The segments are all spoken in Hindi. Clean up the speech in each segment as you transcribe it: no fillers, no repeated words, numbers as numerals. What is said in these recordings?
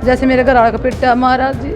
जैसे मेरे घर आकर पिटा मारा जी।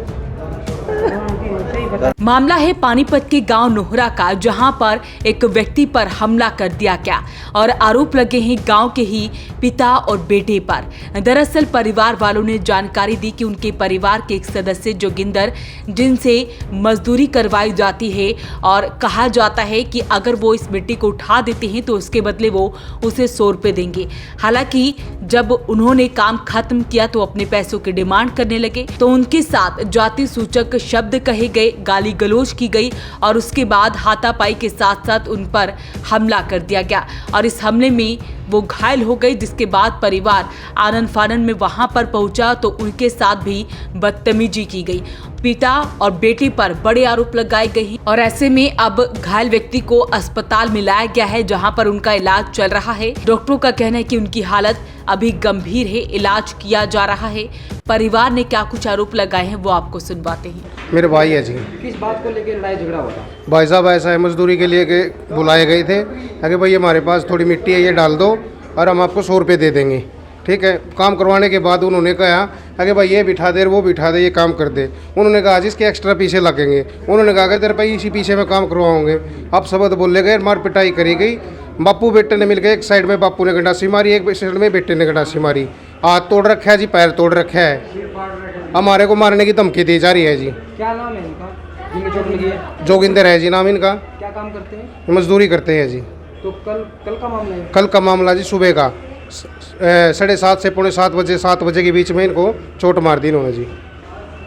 मामला है पानीपत के गांव नोहरा का, जहां पर एक व्यक्ति पर हमला कर दिया गया और आरोप लगे हैं गांव के ही पिता और बेटे पर। दरअसल परिवार वालों ने जानकारी दी कि उनके परिवार के एक सदस्य जोगिंदर, जिनसे मजदूरी करवाई जाती है और कहा जाता है कि अगर वो इस मिट्टी को उठा देते हैं तो उसके बदले वो उसे 100 रुपये देंगे। हालांकि जब उन्होंने काम खत्म किया तो अपने पैसों की डिमांड करने लगे, तो उनके साथ जाति सूचक शब्द कहे गए, गाली गलौज की गई और उसके बाद हाथापाई के साथ साथ उन पर हमला कर दिया गया और इस हमले में वो घायल हो गई, जिसके बाद परिवार आनन फानन में वहां पर पहुंचा तो उनके साथ भी बदतमीजी की गई। पिता और बेटे पर बड़े आरोप लगाए गए हैं और ऐसे में अब घायल व्यक्ति को अस्पताल में लाया गया है, जहां पर उनका इलाज चल रहा है। डॉक्टरों का कहना है कि उनकी हालत अभी गंभीर है, इलाज किया जा रहा है। परिवार ने क्या कुछ आरोप लगाए हैं वो आपको सुनवाते हैं। मेरे भाई है जी। किस बात को लेकर लड़ाई झगड़ा हुआ था? भाई साहब ऐसा है, मजदूरी के लिए के बुलाए गए थे कि भाई हमारे पास थोड़ी मिट्टी है, ये डाल दो और हम आपको 100 रुपये दे देंगे। ठीक है, काम करवाने के बाद उन्होंने कहा कि भाई ये बिठा दे, वो बिठा दे, ये काम कर दे। उन्होंने कहा जिसके एक्स्ट्रा पीछे लगेंगे। उन्होंने कहा कि तेरे भाई इसी पीछे में काम करवाओगे। अब शब्द बोले गए, मार पिटाई करी गई। बापू बेटे ने मिलकर एक साइड में बापू ने गंडासी मारी, एक साइड में बेटे ने गंडासी मारी। हाथ तोड़ रखा है जी, पैर तोड़ रखा है। हमारे को मारने की धमकी दी जा रही है जी। क्या नाम है इनका जिनकी चोट लगी है? जोगिंदर है जी नाम इनका। क्या काम करते हैं? मजदूरी करते हैं जी। तो कल का मामला है? कल का मामला जी, सुबह का 7:30 से 7:45 7 बजे के बीच में इनको चोट मार दी इन्होंने जी।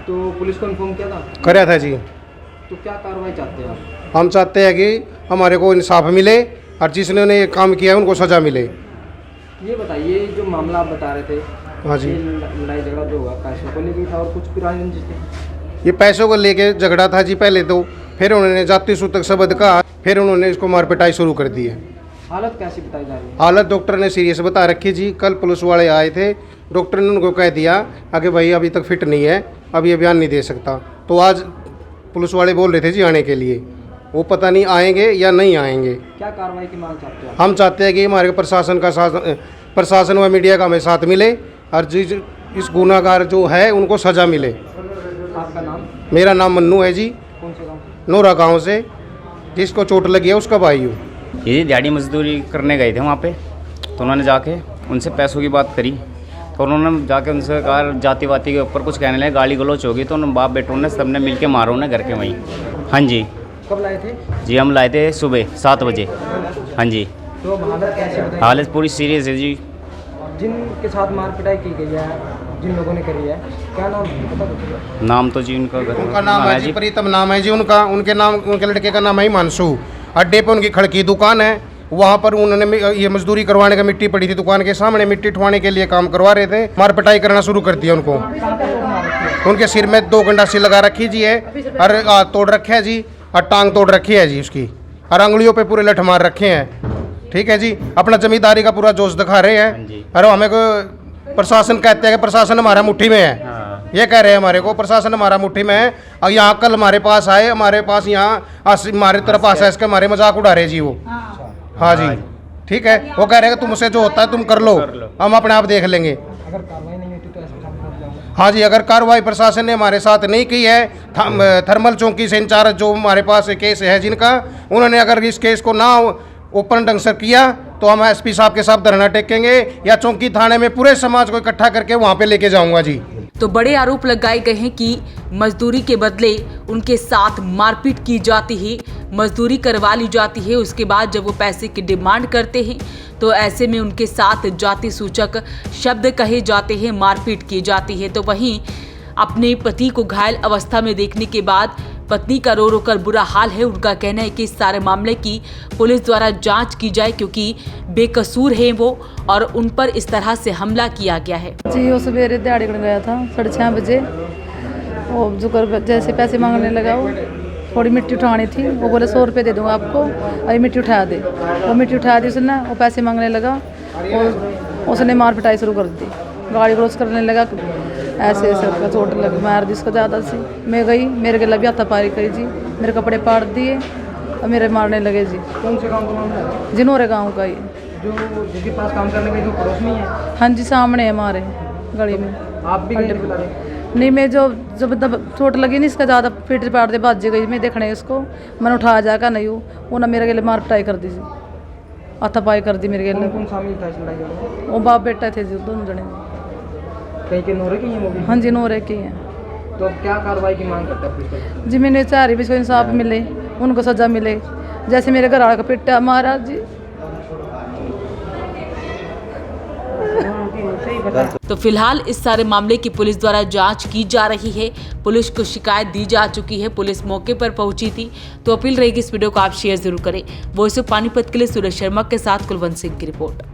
तो पुलिस को इन्फॉर्म किया था? कराया था जी। तो क्या कार्रवाई चाहते हैं आप? हम चाहते हैं कि हमारे को इंसाफ मिले और जिसने ये काम किया है उनको सजा मिले। ये बताइए, जो मामला आप बता रहे थे, हाँ जी, लड़ाई झगड़ा जो हुआ पैसों को लेकर था और कुछ पुराने रंजिश थे? ये पैसों को लेके झगड़ा था जी पहले तो, फिर उन्होंने जाति सूचक शब्द कहा, फिर उन्होंने इसको मार पिटाई शुरू कर दी है। हालत कैसी बताई जा रही है? हालत डॉक्टर ने सीरियस बता रखी जी। कल पुलिस वाले आए थे, डॉक्टर ने उनको कह दिया कि भाई अभी तक फिट नहीं है, अब ये बयान नहीं दे सकता। तो आज पुलिस वाले बोल रहे थे जी आने के लिए, वो पता नहीं आएंगे या नहीं आएंगे। क्या कार्रवाई की मांग चाहते हैं? हम चाहते हैं कि हमारे प्रशासन व मीडिया का हमें साथ मिले और जिस इस गुनाहगार जो है उनको सज़ा मिले। आपका नाम? मेरा नाम मन्नू है जी। कौन से गाँव? नोरा गांव से। जिसको चोट लगी है उसका भाई हूँ। ये दिहाड़ी मजदूरी करने गए थे वहाँ पे, तो उन्होंने जाके उनसे पैसों की बात करी, तो उन्होंने जाके उनसे कहा जाति वाति के ऊपर कुछ कहने लगे, गाली गलौच होगी, तो उन बाप बेटों ने सबने मिल के मारो उन्हें घर के वहीं। हाँ जी। कब लाए थे? जी हम लाए थे सुबह 7 बजे। हाँ जी। तो हालत कैसे बताई? हालत पूरी सीरियस है जी। जिनके साथ मार पिटाई की गई है, जिन लोगों ने करी है, क्या नाम पता कुछ? नाम तो जी उनका नाम है जी प्रीतम नाम है जी उनका। उनके लड़के का नाम है हिमांशु। अड्डे पे उनकी खड़की दुकान है, वहाँ पर उन्होंने ये मजदूरी करवाने का, मिट्टी पड़ी थी दुकान के सामने, मिट्टी उठवाने के लिए काम करवा रहे थे, मार पिटाई करना शुरू कर दिया उनको। उनके सिर में 2 गंडासी लगा रखी जी है और तोड़ रखे है जी, और टांग तोड़ रखी है जी उसकी, और अंगुलियों पे पूरे लठ मार रखे हैं। ठीक है जी, अपना जमींदारी का पूरा जोश दिखा रहे हैं। और हमें को प्रशासन कहते हैं कि प्रशासन हमारा मुट्ठी में है। ये कह रहे हैं हमारे को प्रशासन हमारा मुट्ठी में है। और यहाँ कल हमारे पास आए, हमारे पास यहाँ हमारे तरफ आशा इसके हमारे मजाक उड़ा रहे जी वो। हाँ जी, ठीक है। वो कह रहे हैं कि तुमसे जो होता है तुम कर लो, हम अपने आप देख लेंगे। अगर कार्रवाई नहीं होती तो ऐसा? हाँ जी, अगर कार्रवाई प्रशासन ने हमारे साथ नहीं की है, थर्मल चौकी से इंचार्ज जो हमारे पास केस है जिनका, उन्होंने अगर इस केस को ना ओपन ढंग से किया तो हम एसपी साहब के साथ धरना टेकेंगे या चौकी थाने में पूरे समाज को इकट्ठा करके वहाँ पे लेके जाऊंगा जी। तो बड़े आरोप लगाए गए हैं कि मजदूरी के बदले उनके साथ मारपीट की जाती है, मजदूरी करवा ली जाती है। उसके बाद जब वो पैसे की डिमांड करते हैं तो ऐसे में उनके साथ जाति सूचक शब्द कहे जाते हैं, मारपीट की जाती है। तो वहीं अपने पति को घायल अवस्था में देखने के बाद पत्नी का रो रो कर बुरा हाल है। उनका कहना है कि इस सारे मामले की पुलिस द्वारा जांच की जाए, क्योंकि बेकसूर है वो और उन पर इस तरह से हमला किया गया है जी। वो सवेरे दिहाड़ी करने गया था 6:30 बजे। वो जो कर जैसे पैसे मांगने लगा, वो थोड़ी मिट्टी उठानी थी, वो बोले 100 रुपये दे दूँगा आपको, अभी मिट्टी उठा दे। वो मिट्टी उठा दी उसने, वो पैसे मांगने लगा, उसने मार पिटाई शुरू कर दी, गाड़ी क्रॉस करने लगा, ऐसे ऐसे उसका चोट लग मार दी उसको ज़्यादा सी। मैं गई, मेरे गला भी हाथापाई करी जी, मेरे कपड़े पाड़ दिए और मेरे मारने लगे जी। कौन से गाँव का मामला है? जिनोरे गाँव का ये। जो जिसके पास काम करने गए जो पड़ोस में ही है? हाँ जी, सामने है हमारे गली में। आप भी गए थे? नहीं मैं जो जब चोट लगी नहीं इसका ज़्यादा पीट पाटते भाज गई मैं देखने इसको मैंने उठाया जाकर नहीं उन्हें मेरे गले मार पिटाई कर दी सी हाथापाई कर दी मेरे गले कौन शामिल था इस लड़ाई में? वो बाप बेटा थे जी दोनों जने कहीं के नोरे की है वो भी? हाँ जी नोरे की हैं तो अब क्या कार्रवाई की मांग करता है पुलिस को? जी मैंने चाह रही भी इसको इंसाफ मिले उनको सज़ा मिले जैसे मेरे घर वाले का पिटा मारा जी। तो फिलहाल इस सारे मामले की पुलिस द्वारा जांच की जा रही है। पुलिस को शिकायत दी जा चुकी है, पुलिस मौके पर पहुंची थी। तो अपील रहेगी इस वीडियो को आप शेयर जरूर करें। वॉइस ऑफ पानीपत के लिए सुरेश शर्मा के साथ कुलवंत सिंह की रिपोर्ट।